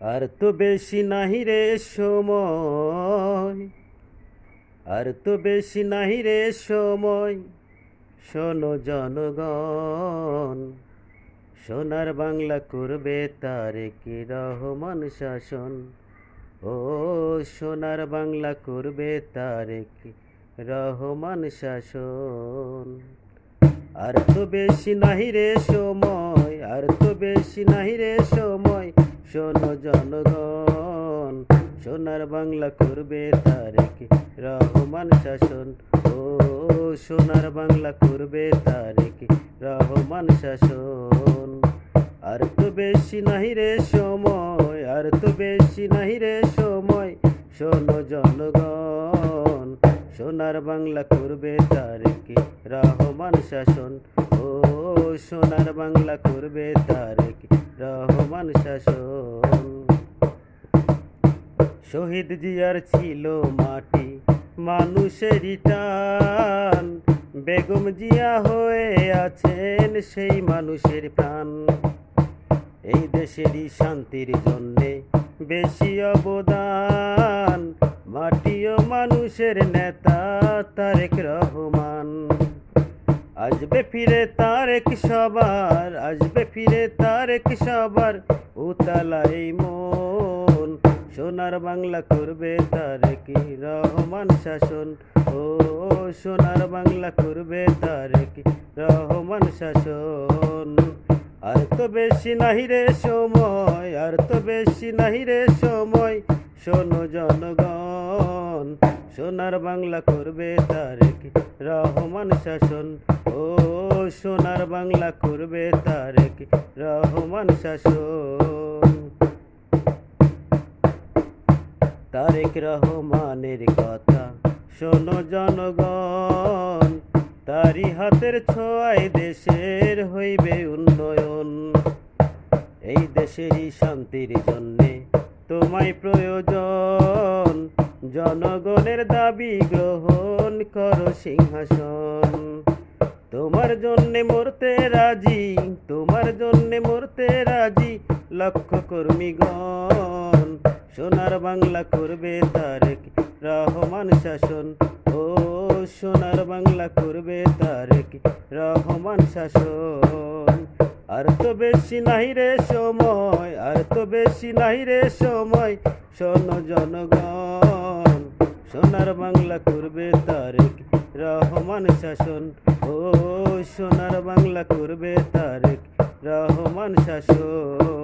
আর তো বেশি নাহি রে সময়, আর তো বেশি নাহি রে সময়। শোনো জনগণ, সোনার বাংলা করবে তারেক রহমান শাসন। ও সোনার বাংলা করবে তারেক রহমান শাসন। আর তো বেশি নাহি রে সময়, আর তো বেশি নাহি রে সময়। শোনো জনগণ, সোনার বাংলা করবে তারেক রহমান শাসন। ও সোনার বাংলা করবে তারেক রহমান শাসন। আর তো বেশি নাহি রে সময়, আর তো বেশি নাহি রে সময়। শোনো জনগণ, সোনার বাংলা করবে তারেক রহমান শাসন। ও সোনার বাংলা করবে তারেক রহমান শাসন। শহীদ জিয়ার ছিল মাটি মানুষেরই টান, বেগম জিয়া হয়ে আছেন সেই মানুষের প্রাণ। এই দেশেরই শান্তির জন্যে বেশি অবদান, মাটি ও মানুষের নেতা তারেক রহমান। আসবে ফিরে তারেক সবার, আসবে ফিরে তারেক সবার উতালাই মন। সোনার বাংলা করবে তারেক রহমান শাসন। ও সোনার বাংলা করবে তারেক রহমান শাসন। আর তো বেশি নাহি রে সময়, আর তো বেশি নাহি রে সময়। শোনো জনগণ, সোনার বাংলা করবে তারেক রহমান শাসন। ও সোনার বাংলা করবে তারেক রহমান শাসন। তারেক রহমানের কথা শোনো জনগণ, তারি হাতের ছোঁয়ায় দেশের হইবে উন্নয়ন। এই দেশেরই শান্তির জন্যে তোমায় প্রয়োজন, জনগণের দাবি গ্রহণ করো সিংহাসন। তোমার জন্যে মরতে রাজি, তোমার জন্যে মরতে রাজি লক্ষ কর্মীগণ। সোনার বাংলা করবে তারেক রহমান শাসন। ও সোনার বাংলা করবে তারেক রহমান শাসন। আর তো বেশি নাহি রে সময়, আর তো বেশি নাহি রে সময়। শোনো জনগণ, সোনার বাংলা করবে তারেক রহমান শাসন। ও সোনার বাংলা করবে তারেক রহমান শাসন।